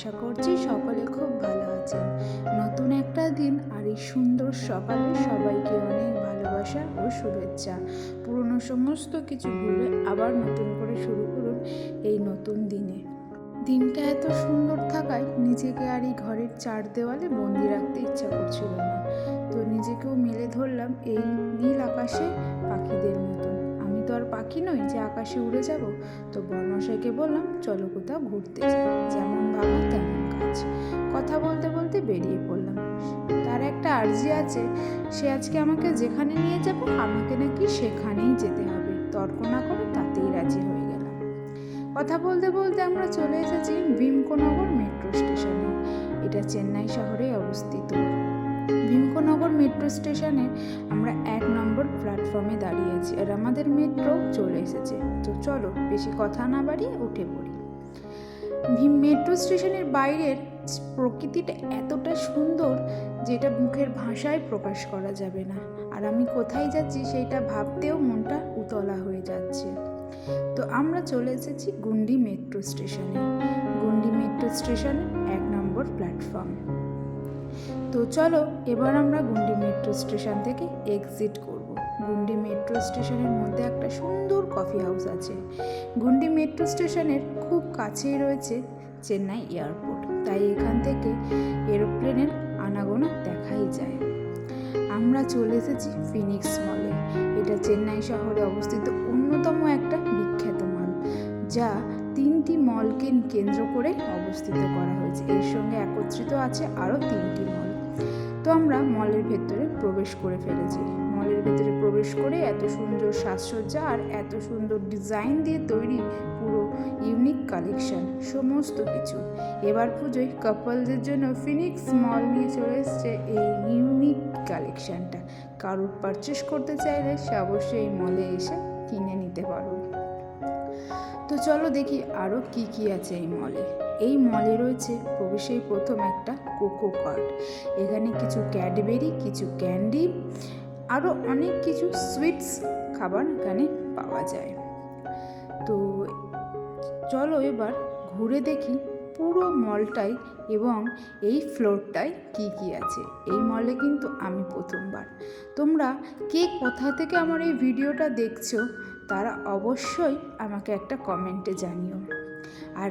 আশা করছি সকলে খুব ভালো আছেন। নতুন একটা দিন আর এই সুন্দর সকালে সবাইকে অনেক ভালোবাসা ও শুভেচ্ছা। পুরনো সমস্ত কিছু ভুলে আবার নতুন করে শুরু করুন এই নতুন দিনে। দিনটা এত সুন্দর থাকায় নিজেকে আর এই ঘরের চার দেওয়ালে বন্দি রাখতে ইচ্ছা করছিল না। তো নিজেকেও মেলে ধরলাম এই নীল আকাশে পাখিদের মতন। আমি তো আর পাখি নই যে আকাশে উড়ে যাব। তো বর্মশাইকে বললাম, চলো কোথাও ঘুরতে যাই, যেমন ভাবা তেমন কাজ। কথা বলতে বলতে বেরিয়ে পড়লাম। তার একটা আর্জি আছে, সে আজকে আমাকে যেখানে নিয়ে যাবে আমাকে নাকি সেখানেই যেতে হবে। তর্ক না করে তাতেই রাজি হয়ে গেলাম। কথা বলতে বলতে আমরা চলে এসেছি ভীমকোনগর মেট্রো স্টেশনে। এটা চেন্নাই শহরে অবস্থিত। ভীমকোনগর মেট্রো স্টেশনে আমরা 1 নম্বর প্ল্যাটফর্মে দাঁড়িয়ে আছি, আর আমাদের মেট্রো চলে এসেছে। তো চলো বেশি কথা না বাড়িয়ে উঠে পড়ি। মেট্রো স্টেশনের বাইরের প্রকৃতিটা এতটা সুন্দর যেটা মুখের ভাষায় প্রকাশ করা যাবে না। আর আমি কোথায় যাচ্ছি সেইটা ভাবতেও মনটা উতলা হয়ে যাচ্ছে। তো আমরা চলে এসেছি গুন্ডি মেট্রো স্টেশনে। গুন্ডি মেট্রো স্টেশনে 1 নম্বর প্ল্যাটফর্ম। তো চলো এবার আমরা গুন্ডি মেট্রো স্টেশন থেকে এক্সিট করব। গুন্ডি মেট্রো স্টেশনের মধ্যে একটা সুন্দর কফি হাউস আছে। গুন্ডি মেট্রো স্টেশনের খুব কাছেই রয়েছে চেন্নাই এয়ারপোর্ট, তাই এখান থেকে এরোপ্লেনের আনাগোনা দেখাই যায়। আমরা চলে এসেছি ফিনিক্স মলে। এটা চেন্নাই শহরে অবস্থিত অন্যতম একটা বিখ্যাত মল, যা 3টি মলকে কেন্দ্র করে অবস্থিত করা হয়েছে। এর সঙ্গে একত্রিত আছে আরও 3টি মল। তো আমরা মলের ভেতরে প্রবেশ করে ফেলেছি। মলের ভেতরে প্রবেশ করে এত সুন্দর সাজসজ্জা আর এত সুন্দর ডিজাইন দিয়ে তৈরি পুরো ইউনিক কালেকশন সমস্ত কিছু। এবার পুজোয় কাপলদের জন্য ফিনিক্স মল নিয়ে চলে এসছে এই ইউনিক কালেকশনটা। কারোর পারচেস করতে চাইলে সে অবশ্যই এই মলে এসে কিনে নিতে পারো। তো চলো দেখি আরও কি আছে এই মলে। এই মলে রয়েছে প্রবেশেই প্রথম একটা কোকো কার্ট। এখানে কিছু ক্যাডবেরি, কিছু ক্যান্ডি, আরও অনেক কিছু সুইটস খাবার এখানে পাওয়া যায়। তো চলো এবার ঘুরে দেখি পুরো মলটাই এবং এই ফ্লোরটায় কি আছে। এই মলে কিন্তু আমি প্রথমবার। তোমরা কে কোথা থেকে আমার এই ভিডিওটা দেখছো তারা অবশ্যই আমাকে একটা কমেন্টে জানিও। আর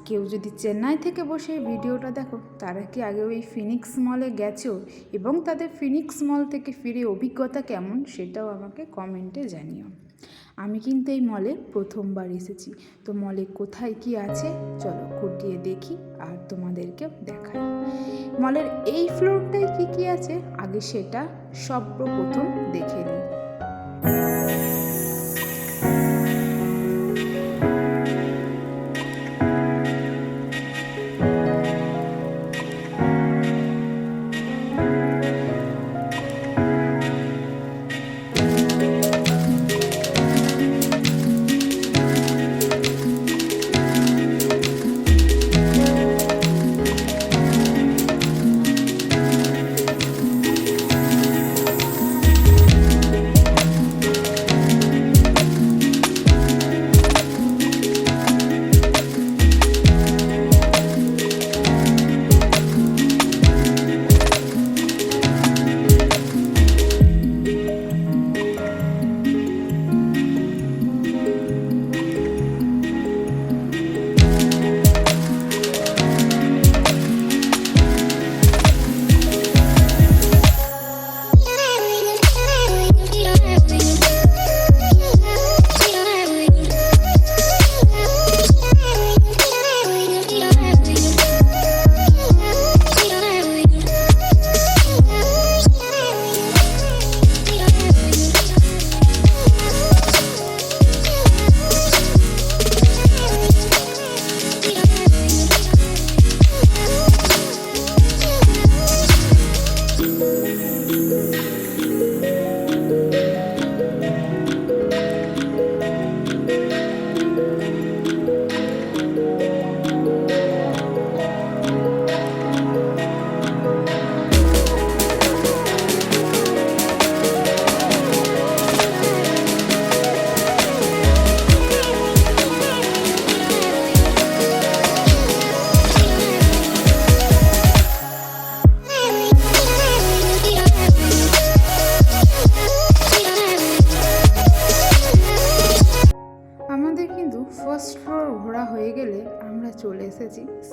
কেউ যদি চেন্নাই থেকে বসে এই ভিডিওটা দেখো, তারা কি আগেও এই ফিনিক্স মলে গেছো এবং তাদের ফিনিক্স মল থেকে ফিরে অভিজ্ঞতা কেমন সেটাও আমাকে কমেন্টে জানিও। আমি কিন্তু এই মলে প্রথমবার এসেছি। তো মলে কোথায় কি আছে চলো খুঁটিয়ে দেখি আর তোমাদেরকেও দেখাই। মলের এই ফ্লোরটায় কি আছে আগে সেটা সর্বপ্রথম দেখে নিই।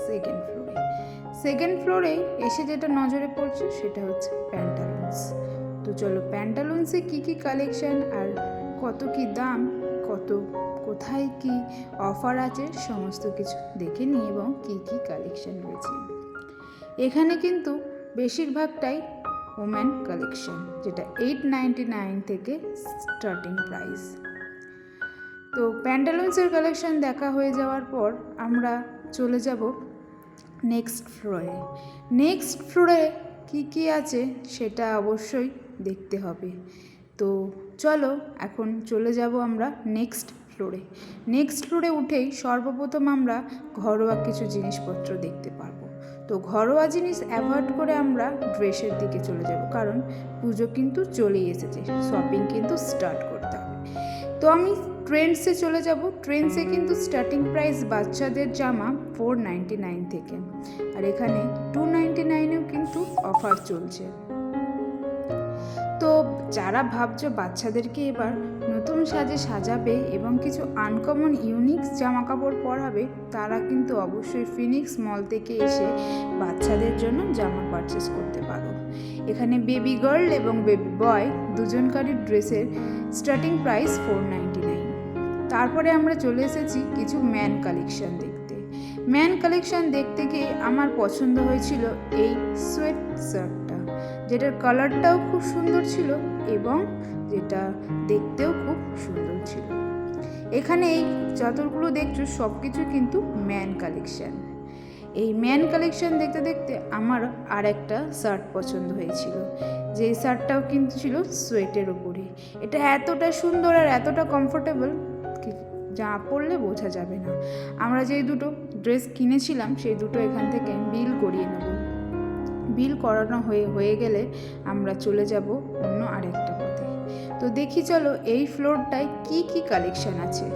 সেকেন্ড ফ্লোরে। সেকেন্ড ফ্লোরে এসে যেটা নজরে পড়ছে সেটা হচ্ছে প্যান্টালুন্স। তো চলো প্যান্টালুন্সে কী কী কালেকশান আর কত কী দাম, কোথায় কি অফার আছে সমস্ত কিছু দেখে নিই এবং কী কী কালেকশান রয়েছে। এখানে কিন্তু বেশিরভাগটাই ওমেন কালেকশান, যেটা 899 থেকে স্টার্টিং প্রাইস। তো প্যান্টালুন্সের কালেকশান দেখা হয়ে যাওয়ার পর আমরা চলে যাব নেক্সট ফ্লোরে। নেক্সট ফ্লোরে কী কী আছে সেটা অবশ্যই দেখতে হবে। তো চলো এখন চলে যাব আমরা নেক্সট ফ্লোরে। নেক্সট ফ্লোরে উঠেই সর্বপ্রথম আমরা ঘরোয়া কিছু জিনিসপত্র দেখতে পারবো। তো ঘরোয়া জিনিস অ্যাভয়েড করে আমরা ড্রেসের দিকে চলে যাব, কারণ পুজো কিন্তু চলেই এসেছে, শপিং কিন্তু স্টার্ট করতে হবে। তো আমি ট্রেন্ডসে চলে যাব। ট্রেন্ডসে কিন্তু স্টার্টিং প্রাইস বাচ্চাদের জামা 499 থেকে, আর এখানে 299-এও কিন্তু অফার চলছে। তো যারা ভাবছো বাচ্চাদেরকে এবার নতুন সাজে সাজাবে এবং কিছু আনকমন ইউনিক জামা কাপড় পরাবে, তারা কিন্তু অবশ্যই ফিনিক্স মল থেকে এসে বাচ্চাদের জন্য জামা পারচেস করতে পারো। এখানে বেবি গার্ল এবং বেবি বয় দুজনকারই ড্রেসের স্টার্টিং প্রাইস 499। তারপরে আমরা চলে এসেছি কিছু ম্যান কালেকশান দেখতে। ম্যান কালেকশান দেখতে গিয়ে আমার পছন্দ হয়েছিল এই সোয়েট শার্টটা, যেটার কালারটাও খুব সুন্দর ছিল এবং যেটা দেখতেও খুব সুন্দর ছিল। এখানে এই যতগুলো দেখছো সব কিছু কিন্তু ম্যান কালেকশান। এই ম্যান কালেকশান দেখতে দেখতে আমার আর একটা শার্ট পছন্দ হয়েছিল, যে শার্টটাও কিন্তু ছিল সোয়েটের ওপরে। এটা এতটা সুন্দর আর এতটা কমফোর্টেবল, যা পরলে বোঝা যাবে না। আমরা যেই দুটো ড্রেস কিনেছিলাম সেই দুটো এখান থেকে বিল করিয়ে নেব। বিল করানো হয়ে গেলে আমরা চলে যাব অন্য আরেকটা পথে। তো দেখি চলো এই ফ্লোরটায় কি কি কালেকশান আছে।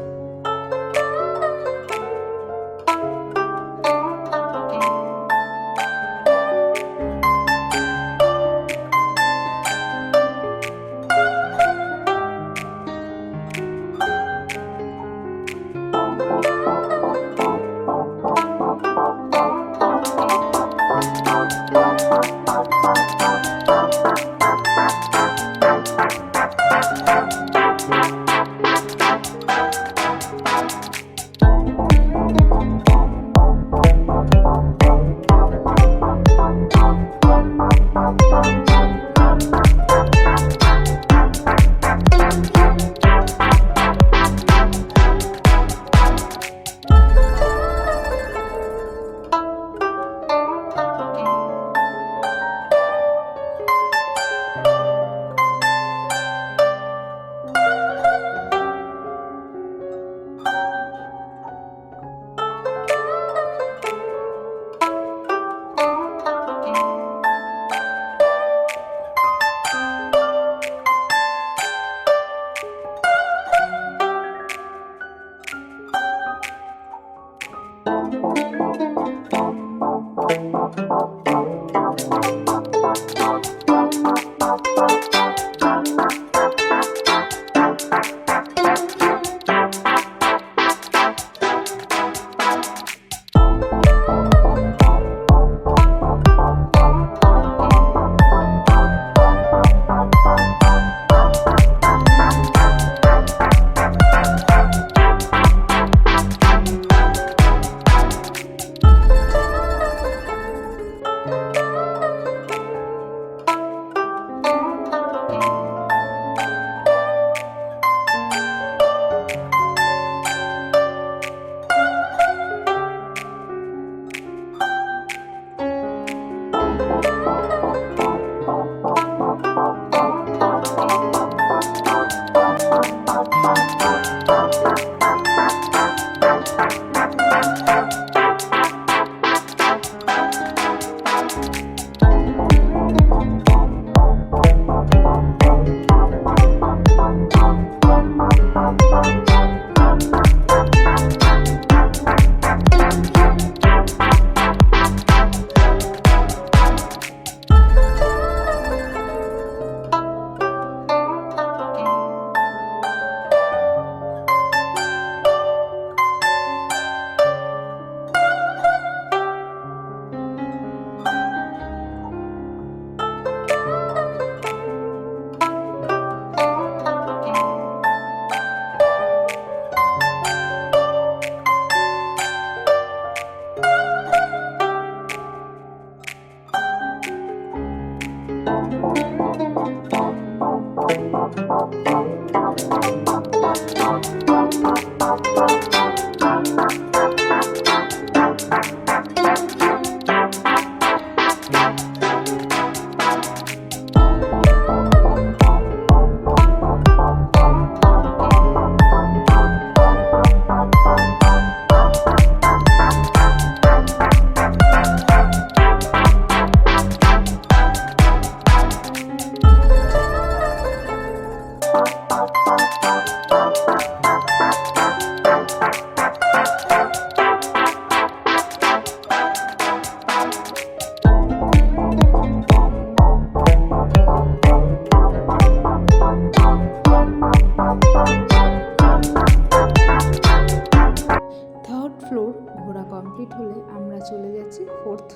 ফ্লোর ঘোরা কমপ্লিট হলে আমরা চলে যাচ্ছি ফোর্থ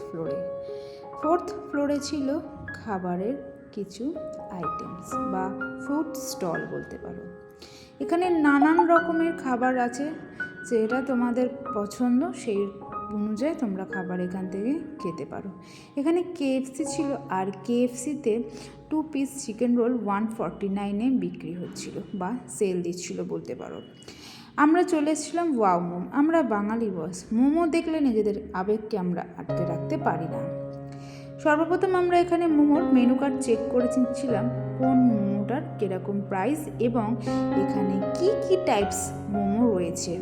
ফ্লোরে ছিল খাবারের কিছু আইটেমস বা ফুড স্টল বলতে পারো। এখানে নানান রকমের খাবার আছে, যেটা তোমাদের পছন্দ সেই অনুযায়ী তোমরা খাবার এখান থেকে খেতে পারো। এখানে কেএফসি ছিল, আর কেএফসিতে 2 পিস চিকেন রোল 149-এ বিক্রি হচ্ছিল বা সেল দিচ্ছিল বলতে পারো। আমরা চলে এসেছিলাম ওয়াও মোমো। আমরা বাঙালি বস, মোমো দেখলে নিজেদের আবেগকে আমরা আটকে রাখতে পারি না। সর্বপ্রথম আমরা এখানে মোমোর মেনু কার্ড চেক করে নিচ্ছিলাম কোন মোমোটার কীরকম প্রাইস এবং এখানে কি কি টাইপস মোমো রয়েছে।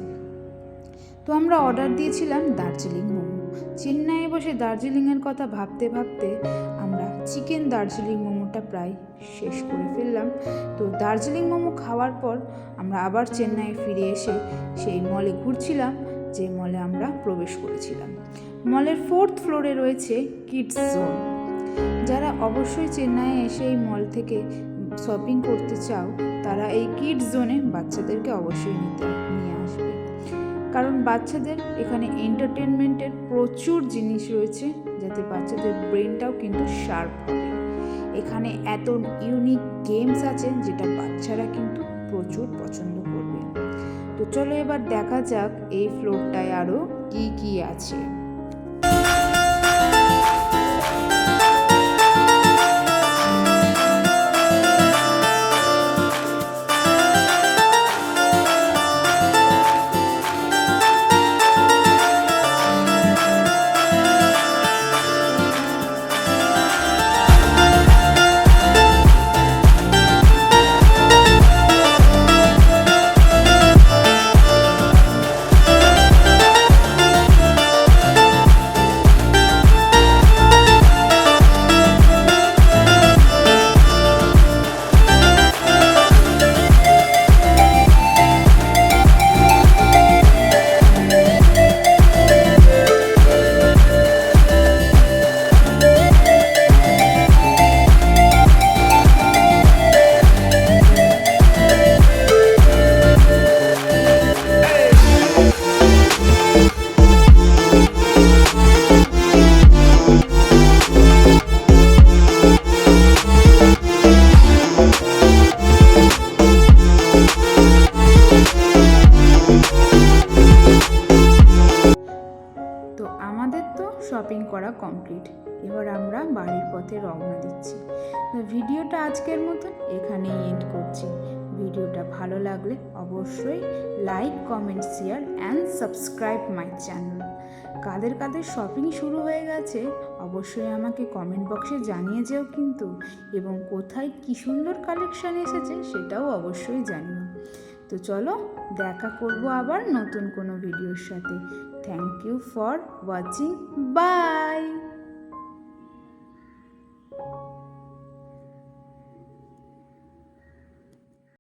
তো আমরা অর্ডার দিয়েছিলাম দার্জিলিং মোমো। চেন্নাইয়ে বসে দার্জিলিংয়ের কথা ভাবতে ভাবতে আমরা চিকেন দার্জিলিং মোমোটা প্রায় শেষ করে ফেললাম। তো দার্জিলিং মোমো খাওয়ার পর আমরা আবার চেন্নাইয়ে ফিরে এসে সেই মলে ঘুরছিলাম, যে মলে আমরা প্রবেশ করেছিলাম। মলের 4th ফ্লোরে রয়েছে কিডস জোন। যারা অবশ্যই চেন্নাইয়ে এসে এই মল থেকে শপিং করতে চাও, তারা এই কিডস জোনে বাচ্চাদেরকে অবশ্যই নিয়ে আসবে, কারণ বাচ্চাদের এখানে এন্টারটেনমেন্টের প্রচুর জিনিস রয়েছে, যাতে বাচ্চাদের ব্রেনটাও কিন্তু শার্প হবে। এখানে এত ইউনিক গেমস আছে যেটা বাচ্চারা কিন্তু প্রচুর পছন্দ করবে। তো চলো এবার দেখা যাক এই ফ্লোরটায় আরও কি কি আছে। শপিং করা কমপ্লিট। এবার আমরা বাড়ির পথে রওনা দিচ্ছি। ভিডিওটা আজকের মতন এখানেই এন্ড করছি। ভিডিওটা ভালো লাগলে অবশ্যই like, comment, share and subscribe my channel. কাদের কাদের শপিং শুরু হয়ে গেছে অবশ্যই আমাকে কমেন্ট বক্সে জানিয়ে যেও কিন্তু, এবং কোথায় কী সুন্দর কালেকশান এসেছে সেটাও অবশ্যই জানিও। তো চলো দেখা করব আবার নতুন কোনো ভিডিওর সাথে। Thank you for watching. By.